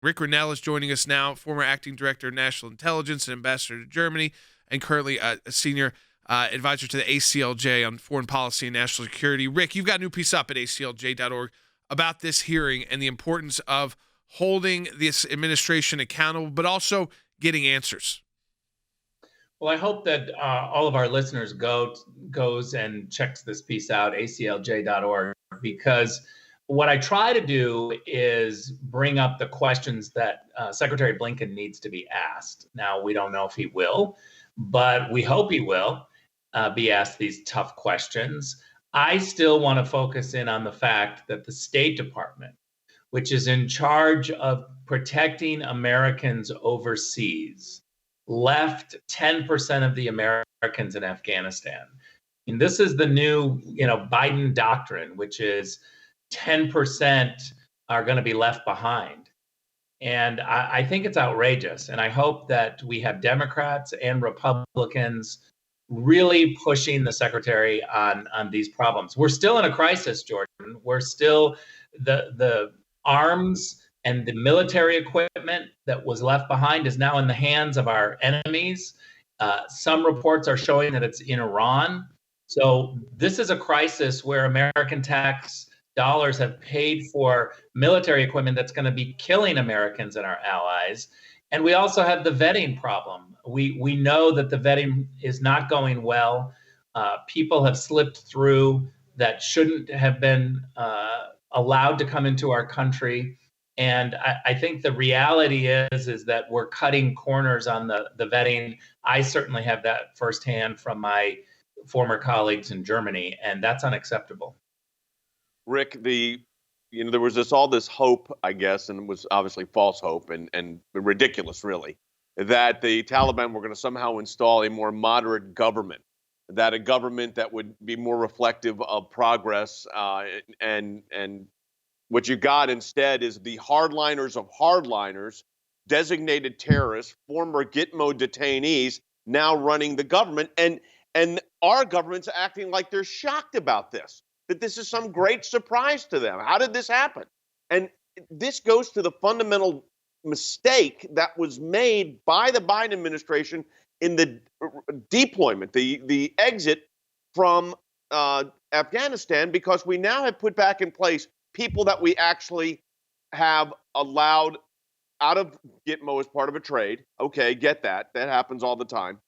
Rick Grenell is joining us now, former acting director of national intelligence and ambassador to Germany, and currently a senior advisor to the ACLJ on foreign policy and national security. Rick, you've got a new piece up at aclj.org about this hearing and the importance of holding this administration accountable, but also getting answers. Well, I hope that all of our listeners goes and checks this piece out, aclj.org, because what I try to do is bring up the questions that Secretary Blinken needs to be asked. Now, we don't know if he will, but we hope he will be asked these tough questions. I still want to focus in on the fact that the State Department, which is in charge of protecting Americans overseas, left 10% of the Americans in Afghanistan. And this is the new, Biden doctrine, which is 10% are going to be left behind. And I think it's outrageous. And I hope that we have Democrats and Republicans really pushing the secretary on these problems. We're still in a crisis, Jordan. We're still the arms and the military equipment that was left behind is now in the hands of our enemies. Some reports are showing that it's in Iran. So this is a crisis where American tax dollars have paid for military equipment that's going to be killing Americans and our allies. And we also have the vetting problem. We know that the vetting is not going well. People have slipped through that shouldn't have been allowed to come into our country. And I think the reality is that we're cutting corners on the vetting. I certainly have that firsthand from my former colleagues in Germany, and that's unacceptable. Rick, there was all this hope, I guess, and it was obviously false hope and ridiculous, really, that the Taliban were going to somehow install a more moderate government, that a government that would be more reflective of progress, and what you got instead is the hardliners of hardliners, designated terrorists, former Gitmo detainees, now running the government, and our government's acting like they're shocked about this, that this is some great surprise to them. How did this happen? And this goes to the fundamental mistake that was made by the Biden administration in the deployment, the exit from Afghanistan, because we now have put back in place people that we actually have allowed out of Gitmo as part of a trade. Okay, get that. That happens all the time.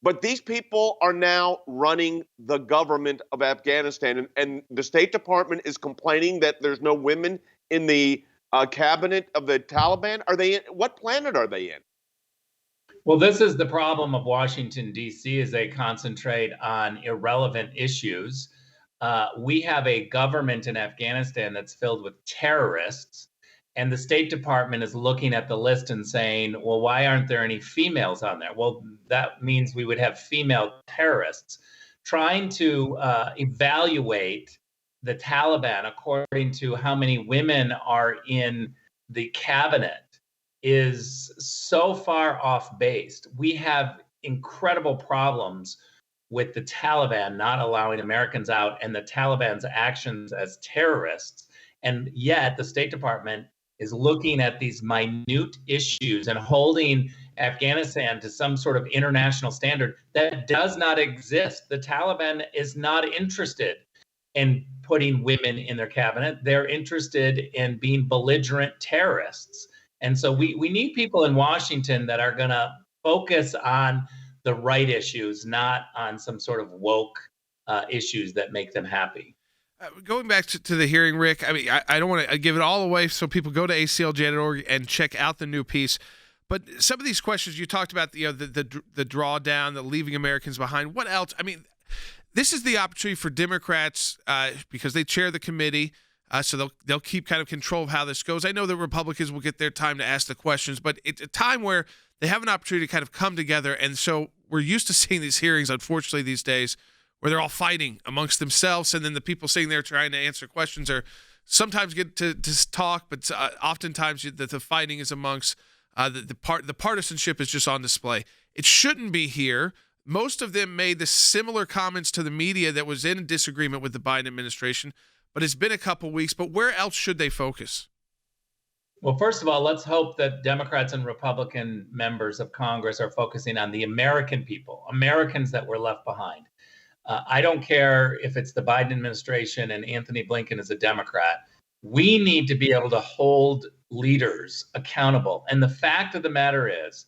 But these people are now running the government of Afghanistan, and the State Department is complaining that there's no women in the cabinet of the Taliban. Are they in? What planet are they in? Well, this is the problem of Washington, D.C., is they concentrate on irrelevant issues. We have a government in Afghanistan that's filled with terrorists. And the State Department is looking at the list and saying, well, why aren't there any females on there? Well, that means we would have female terrorists. Trying to evaluate the Taliban according to how many women are in the cabinet is so far off base. We have incredible problems with the Taliban not allowing Americans out and the Taliban's actions as terrorists. And yet the State Department is looking at these minute issues and holding Afghanistan to some sort of international standard that does not exist. The Taliban is not interested in putting women in their cabinet. They're interested in being belligerent terrorists. And so we need people in Washington that are going to focus on the right issues, not on some sort of woke issues that make them happy. Going back to the hearing, Rick, I mean, I don't want to give it all away, so people go to aclj.org and check out the new piece. But some of these questions you talked about, the drawdown, the leaving Americans behind. What else? I mean, this is the opportunity for Democrats because they chair the committee, so they'll keep kind of control of how this goes. I know that Republicans will get their time to ask the questions, but it's a time where they have an opportunity to kind of come together. And so we're used to seeing these hearings, unfortunately, these days, where they're all fighting amongst themselves, and then the people sitting there trying to answer questions are sometimes get to talk, but oftentimes the fighting is amongst the partisanship is just on display. It shouldn't be here. Most of them made the similar comments to the media that was in disagreement with the Biden administration, but it's been a couple weeks. But where else should they focus? Well, first of all, let's hope that Democrats and Republican members of Congress are focusing on the American people, Americans that were left behind. I don't care if it's the Biden administration and Antony Blinken is a Democrat. We need to be able to hold leaders accountable. And the fact of the matter is,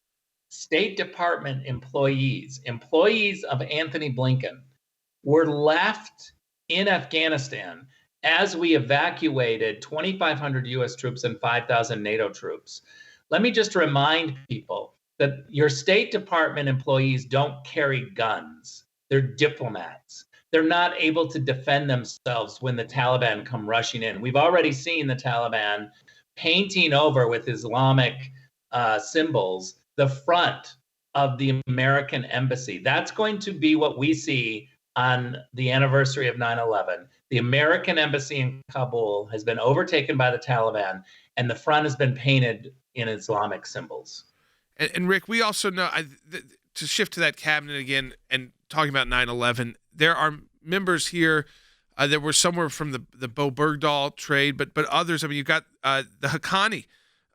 State Department employees of Antony Blinken, were left in Afghanistan as we evacuated 2,500 U.S. troops and 5,000 NATO troops. Let me just remind people that your State Department employees don't carry guns. They're diplomats. They're not able to defend themselves when the Taliban come rushing in. We've already seen the Taliban painting over with Islamic symbols the front of the American embassy. That's going to be what we see on the anniversary of 9/11. The American embassy in Kabul has been overtaken by the Taliban, and the front has been painted in Islamic symbols. And Rick, we also know, to shift to that cabinet again and talking about 9/11, there are members here that were somewhere from the Bowe Bergdahl trade, but others. I mean, you've got the Haqqani,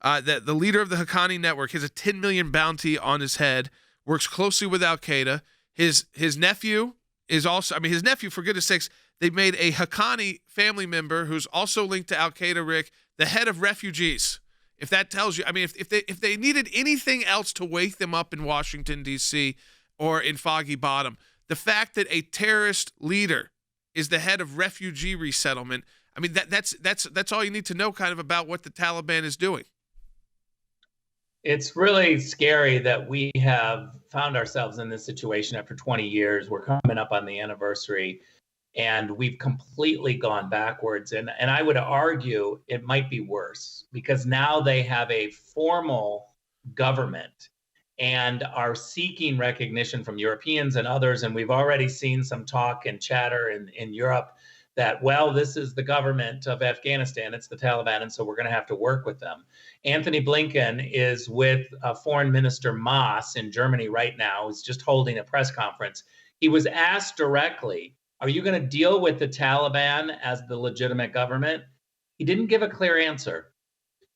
the leader of the Haqqani network. Has a 10 million bounty on his head. Works closely with Al Qaeda. His nephew is also. I mean, his nephew, for goodness sakes, they made a Haqqani family member who's also linked to Al Qaeda. Rick, the head of refugees. If that tells you, I mean, if they needed anything else to wake them up in Washington D.C. or in Foggy Bottom, the fact that a terrorist leader is the head of refugee resettlement, I mean, that's all you need to know kind of about what the Taliban is doing. It's really scary that we have found ourselves in this situation after 20 years. We're coming up on the anniversary, and we've completely gone backwards. And I would argue it might be worse because now they have a formal government and are seeking recognition from Europeans and others. And we've already seen some talk and chatter in Europe that, well, this is the government of Afghanistan, it's the Taliban, and so we're going to have to work with them. Antony Blinken is with Foreign Minister Maas in Germany right now. He's just holding a press conference. He was asked directly, are you going to deal with the Taliban as the legitimate government? He didn't give a clear answer.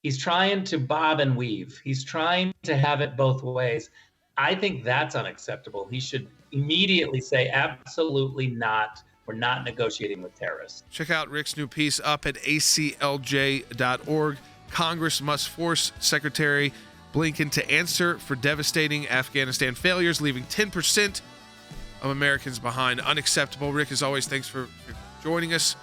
He's trying to bob and weave. He's trying to have it both ways. I think that's unacceptable. He should immediately say, absolutely not. We're not negotiating with terrorists. Check out Rick's new piece up at ACLJ.org. Congress must force Secretary Blinken to answer for devastating Afghanistan failures, leaving 10% of Americans behind. Unacceptable. Rick, as always, thanks for joining us.